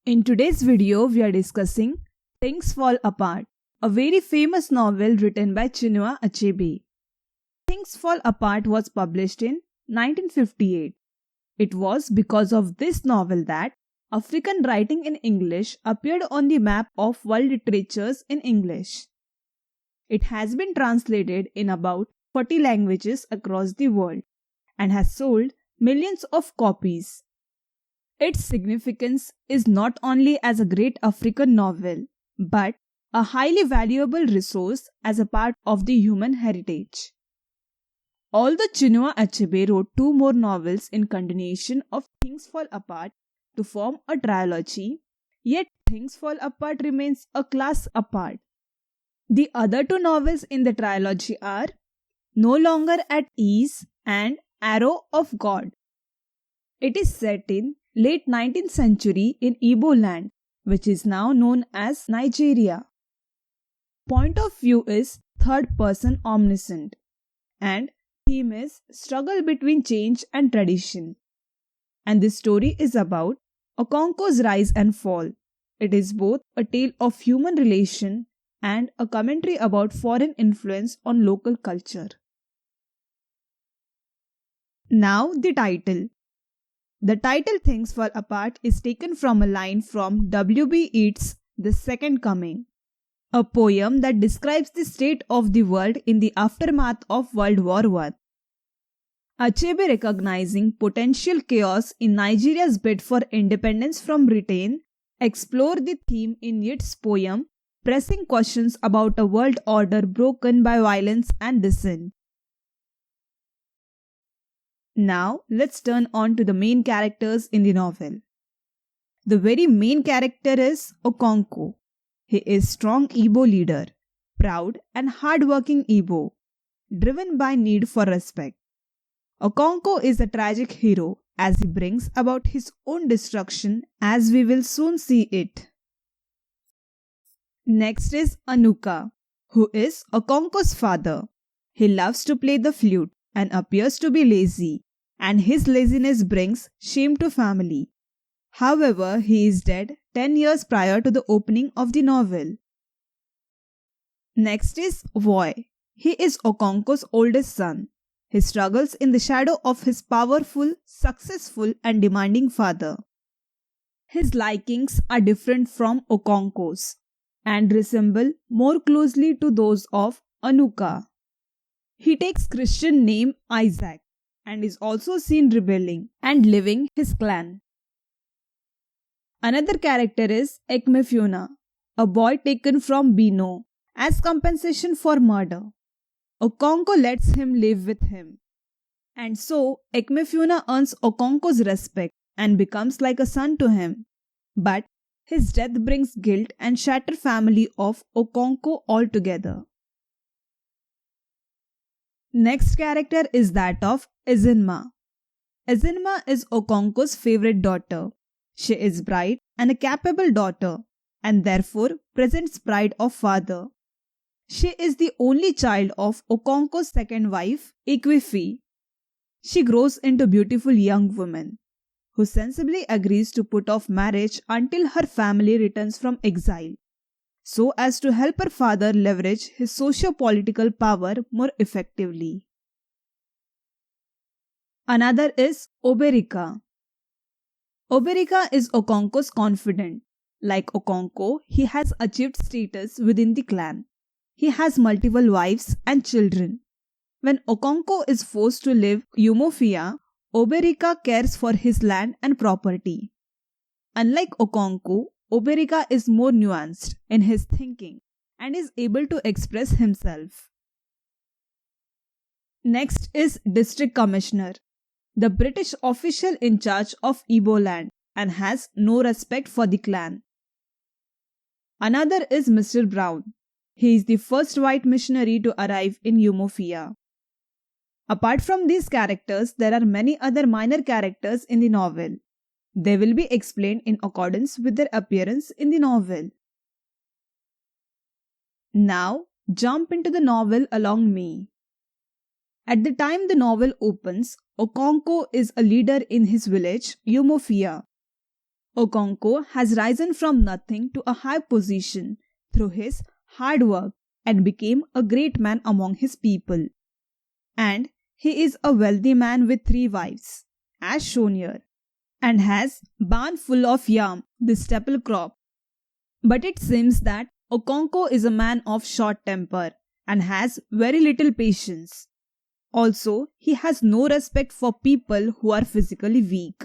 In today's video, we are discussing Things Fall Apart, a very famous novel written by Chinua Achebe. Things Fall Apart was published in 1958. It was because of this novel that African writing in English appeared on the map of world literatures in English. It has been translated in about 40 languages across the world and has sold millions of copies. Its significance is not only as a great African novel, but a highly valuable resource as a part of the human heritage. Although Chinua Achebe wrote two more novels in continuation of Things Fall Apart to form a trilogy, yet Things Fall Apart remains a class apart. The other two novels in the trilogy are No Longer at Ease and Arrow of God. It is set in late 19th century in Igbo land, which is now known as Nigeria. Point of view is third person omniscient, and theme is struggle between change and tradition. And this story is about Okonko's rise and fall. It is both a tale of human relation and a commentary about foreign influence on local culture. Now the title. The title Things Fall Apart is taken from a line from W.B. Yeats' The Second Coming, a poem that describes the state of the world in the aftermath of World War I. Achebe, recognizing potential chaos in Nigeria's bid for independence from Britain, explored the theme in Yeats' poem, pressing questions about a world order broken by violence and dissent. Now, let's turn on to the main characters in the novel. The very main character is Okonko. He is strong Igbo leader, proud and hard-working Igbo, driven by need for respect. Okonko is a tragic hero as he brings about his own destruction, as we will soon see it. Next is Anuka, who is Okonko's father. He loves to play the flute and appears to be lazy, and his laziness brings shame to family. However, he is dead 10 years prior to the opening of the novel. Next is Voi. He is Okonko's oldest son. He struggles in the shadow of his powerful, successful and demanding father. His likings are different from Okonko's and resemble more closely to those of Anuka. He takes Christian name Isaac and is also seen rebelling and living his clan. Another character is Ekmefuna, a boy taken from Bino as compensation for murder. Okonko lets him live with him, and so Ekmefuna earns Okonko's respect and becomes like a son to him. But his death brings guilt and shatters family of Okonko altogether. Next character is that of Ezinma. Ezinma is Okonko's favorite daughter. She is bright and a capable daughter, and therefore presents pride of father. She is the only child of Okonko's second wife, Ikwifi. She grows into a beautiful young woman, who sensibly agrees to put off marriage until her family returns from exile, so as to help her father leverage his socio-political power more effectively. Another is Oberika. Oberika is Okonko's confidant. Like Okonko, he has achieved status within the clan. He has multiple wives and children. When Okonko is forced to leave Umofia, Oberika cares for his land and property. Unlike Okonko, Oberika is more nuanced in his thinking and is able to express himself. Next is District Commissioner, the British official in charge of Igbo land and has no respect for the clan. Another is Mr. Brown. He is the first white missionary to arrive in Umofia. Apart from these characters, there are many other minor characters in the novel. They will be explained in accordance with their appearance in the novel. Now, jump into the novel along me. At the time the novel opens, Okonko is a leader in his village, Umofia. Okonkwo has risen from nothing to a high position through his hard work and became a great man among his people. And he is a wealthy man with 3 wives, as shown here, and has barn full of yam, the staple crop. But it seems that Okonkwo is a man of short temper and has very little patience. Also, he has no respect for people who are physically weak.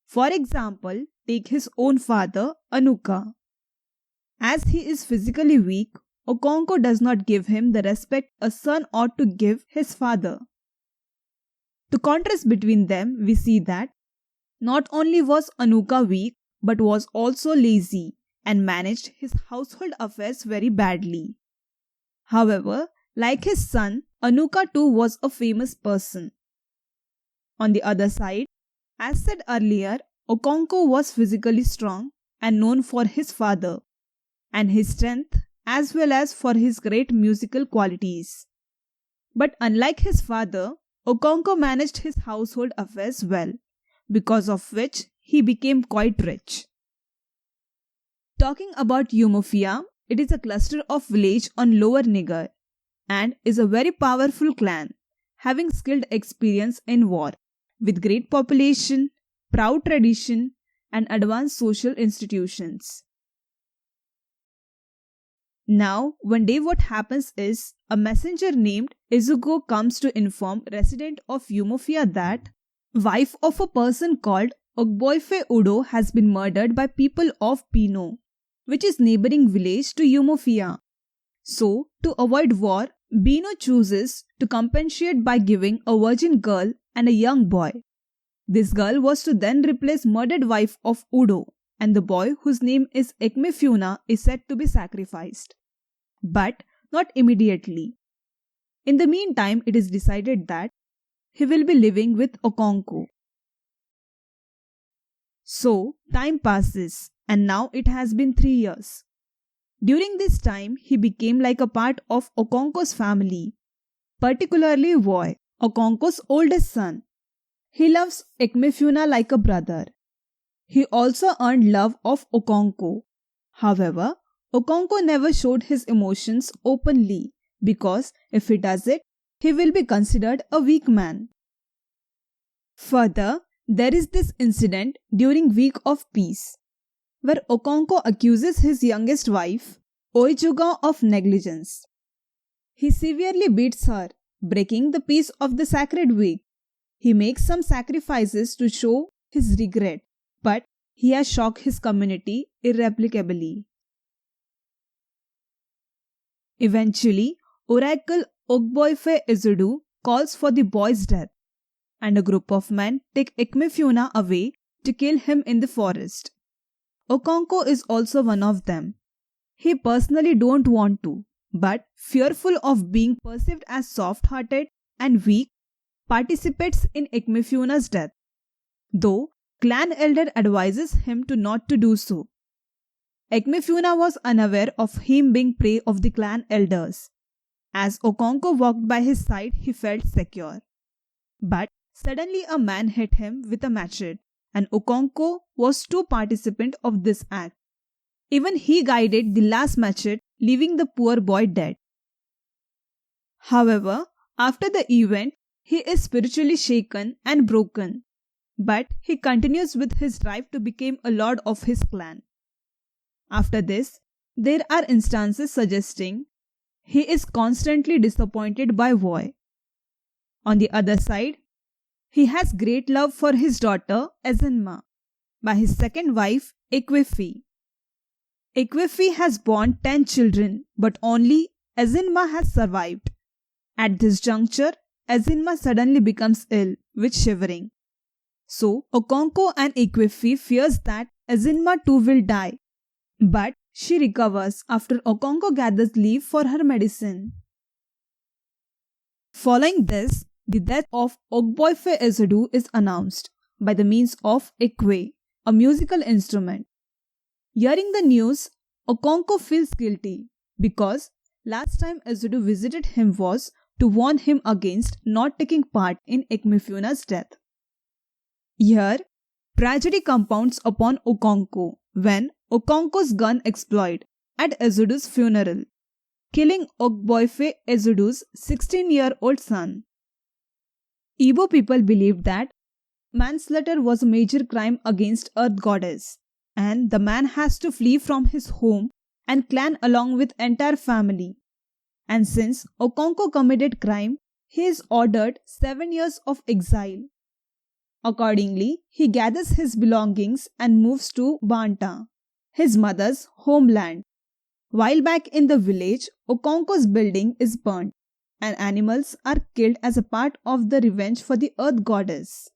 For example, take his own father, Anuka. As he is physically weak, Okonkwo does not give him the respect a son ought to give his father. To contrast between them, we see that not only was Anuka weak, but was also lazy and managed his household affairs very badly. However, like his son, Anuka too was a famous person. On the other side, as said earlier, Okonkwo was physically strong and known for his father and his strength as well as for his great musical qualities. But unlike his father, Okonkwo managed his household affairs well, because of which he became quite rich. Talking about Umofia, it is a cluster of village on Lower Niger and is a very powerful clan, having skilled experience in war, with great population, proud tradition, and advanced social institutions. Now, one day what happens is, a messenger named Izugo comes to inform resident of Umofia that wife of a person called Ogboife Udo has been murdered by people of Pino, which is neighboring village to Umofia. So, to avoid war, Bino chooses to compensate by giving a virgin girl and a young boy. This girl was to then replace murdered wife of Udo, and the boy, whose name is Ekmefuna, is said to be sacrificed. But not immediately. In the meantime, it is decided that he will be living with Okonkwo. So, time passes, and now it has been 3 years. During this time, he became like a part of Okonkwo's family, particularly Voi, Okonkwo's oldest son. He loves Ekmefuna like a brother. He also earned love of Okonkwo. However, Okonkwo never showed his emotions openly because if he does it, he will be considered a weak man. Further, there is this incident during Week of Peace, where Okonkwo accuses his youngest wife, Oijuga, of negligence. He severely beats her, breaking the peace of the sacred week. He makes some sacrifices to show his regret, but he has shocked his community irrevocably. Eventually, Oracle Ogboife Izudu calls for the boy's death, and a group of men take Ekmefuna away to kill him in the forest. Okonkwo is also one of them. He personally don't want to, but fearful of being perceived as soft-hearted and weak, participates in Ekmefuna's death, though clan elder advises him to not to do so. Ekmefuna was unaware of him being prey of the clan elders. As Okonkwo walked by his side, he felt secure. But suddenly a man hit him with a machete, and Okonkwo was too participant of this act. Even he guided the last machete, leaving the poor boy dead. However, after the event, he is spiritually shaken and broken, but he continues with his drive to become a lord of his clan. After this, there are instances suggesting he is constantly disappointed by Voi. On the other side, he has great love for his daughter Ezenma by his second wife Ekwefi. Ekwefi has borne 10 children, but only Ezenma has survived. At this juncture, Ezenma suddenly becomes ill with shivering. So, Okonkwo and Ekwefi fears that Ezenma too will die, but she recovers after Okonkwo gathers leaf for her medicine. Following this, the death of Ogboife Izudu is announced by the means of Ekwe, a musical instrument. Hearing the news, Okonkwo feels guilty because last time Izudu visited him was to warn him against not taking part in Ekmefuna's death. Here, Tragedy compounds upon Okonkwo when Okonkwo's gun explodes at Ezudu's funeral, killing Ogboife Ezudu's 16-year-old son. Igbo people believed that manslaughter was a major crime against Earth Goddess, and the man has to flee from his home and clan along with entire family. And since Okonkwo committed crime, he is ordered 7 years of exile. Accordingly, he gathers his belongings and moves to Banta, his mother's homeland. While back in the village, Okonkwo's building is burnt, and animals are killed as a part of the revenge for the Earth Goddess.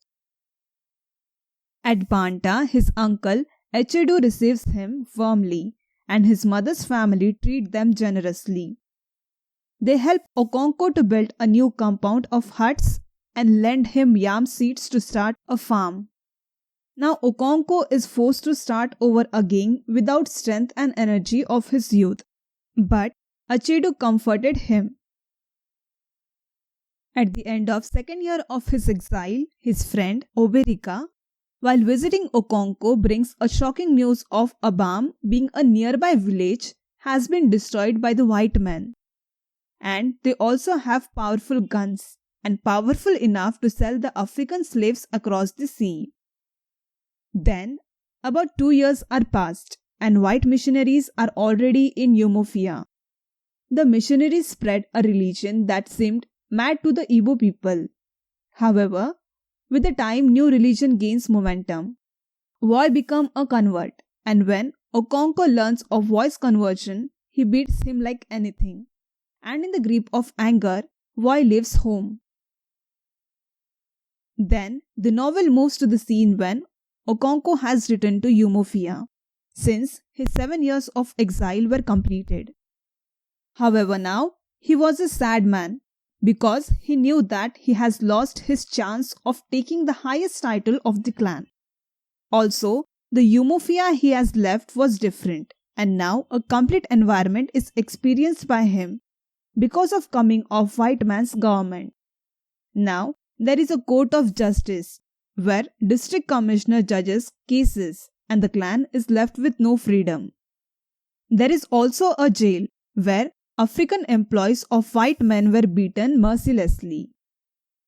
At Banta, his uncle Echedu receives him warmly, and his mother's family treat them generously. They help Okonkwo to build a new compound of huts and lend him yam seeds to start a farm. Now Okonkwo is forced to start over again without strength and energy of his youth, but Echedu comforted him. At the end of second year of his exile, his friend Oberika, while visiting Okonkwo, brings a shocking news of Abam being a nearby village has been destroyed by the white men. And they also have powerful guns, and powerful enough to sell the African slaves across the sea. Then, about 2 years are passed, and white missionaries are already in Umuofia. The missionaries spread a religion that seemed mad to the Igbo people. However, with the time new religion gains momentum. Voi becomes a convert, and when Okonkwo learns of Voi's conversion, he beats him like anything. And in the grip of anger, Voi leaves home. Then the novel moves to the scene when Okonkwo has returned to Umuofia, since his 7 years of exile were completed. However, now he was a sad man, because he knew that he has lost his chance of taking the highest title of the clan. Also, the Umuofia he has left was different, and now a complete environment is experienced by him because of coming of white man's government. Now, there is a court of justice where district commissioner judges cases and the clan is left with no freedom. There is also a jail where African employees of white men were beaten mercilessly.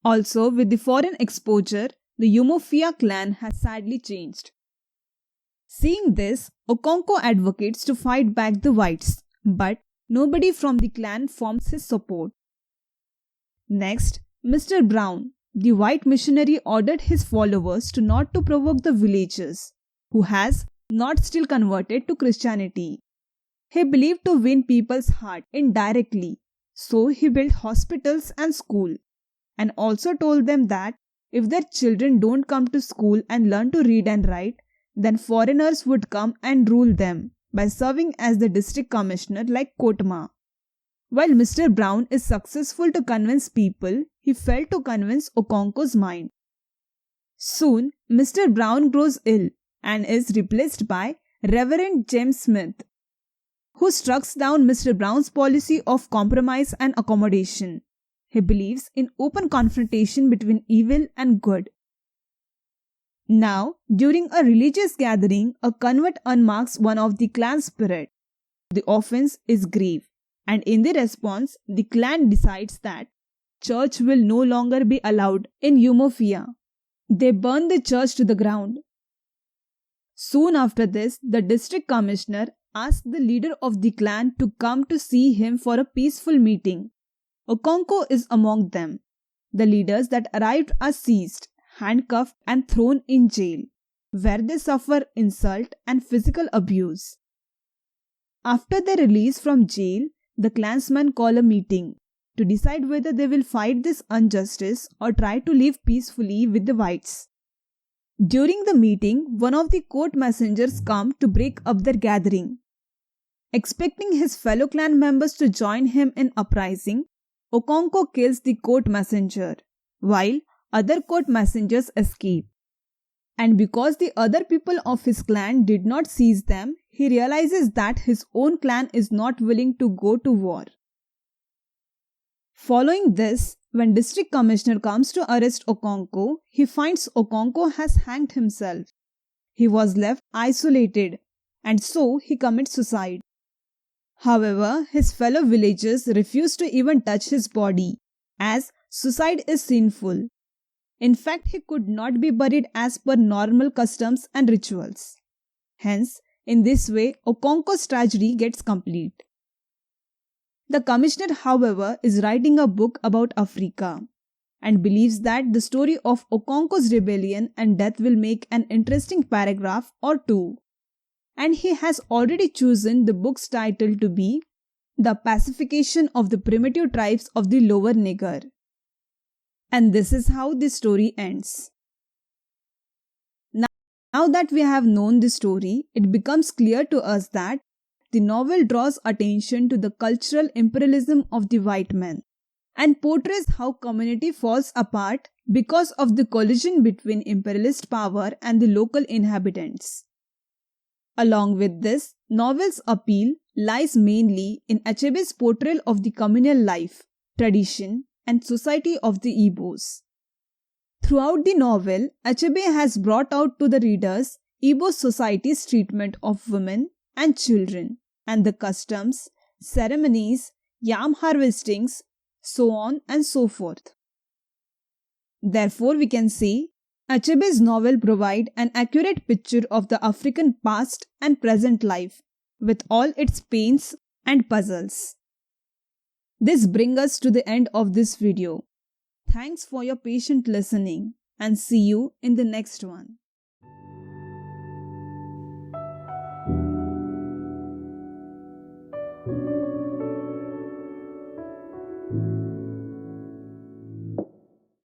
Also, with the foreign exposure, the Umuofia clan has sadly changed. Seeing this, Okonkwo advocates to fight back the whites, but nobody from the clan forms his support. Next, Mr. Brown, the white missionary, ordered his followers to not to provoke the villagers, who has not still converted to Christianity. He believed to win people's heart indirectly, so he built hospitals and school, and also told them that if their children don't come to school and learn to read and write, then foreigners would come and rule them by serving as the district commissioner like Kotma. While Mr. Brown is successful to convince people, he failed to convince Okonkwo's mind. Soon, Mr. Brown grows ill and is replaced by Reverend James Smith, who strikes down Mr. Brown's policy of compromise and accommodation. He believes in open confrontation between evil and good. Now, during a religious gathering, a convert unmasks one of the clan spirit. The offense is grave, and in the response, the clan decides that church will no longer be allowed in Umuofia. They burn the church to the ground. Soon after this, the district commissioner asked the leader of the clan to come to see him for a peaceful meeting. Okonkwo is among them. The leaders that arrived are seized, handcuffed and thrown in jail, where they suffer insult and physical abuse. After their release from jail, the clansmen call a meeting to decide whether they will fight this injustice or try to live peacefully with the whites. During the meeting, one of the court messengers come to break up their gathering. Expecting his fellow clan members to join him in uprising, Okonkwo kills the court messenger, while other court messengers escape. And because the other people of his clan did not seize them, he realizes that his own clan is not willing to go to war. Following this, when district commissioner comes to arrest Okonkwo, he finds Okonkwo has hanged himself. He was left isolated and so he commits suicide. However, his fellow villagers refuse to even touch his body as suicide is sinful. In fact, he could not be buried as per normal customs and rituals. Hence, in this way, Okonkwo's tragedy gets complete. The commissioner, however, is writing a book about Africa and believes that the story of Okonkwo's rebellion and death will make an interesting paragraph or two. And he has already chosen the book's title to be The Pacification of the Primitive Tribes of the Lower Niger. And this is how the story ends. Now that we have known the story, it becomes clear to us that the novel draws attention to the cultural imperialism of the white man and portrays how community falls apart because of the collision between imperialist power and the local inhabitants. Along with this, novel's appeal lies mainly in Achebe's portrayal of the communal life, tradition, and society of the Igbos. Throughout the novel, Achebe has brought out to the readers Igbo society's treatment of women and children, and the customs, ceremonies, yam harvestings, so on and so forth. Therefore, we can say Achebe's novel provides an accurate picture of the African past and present life, with all its pains and puzzles. This brings us to the end of this video. Thanks for your patient listening and see you in the next one.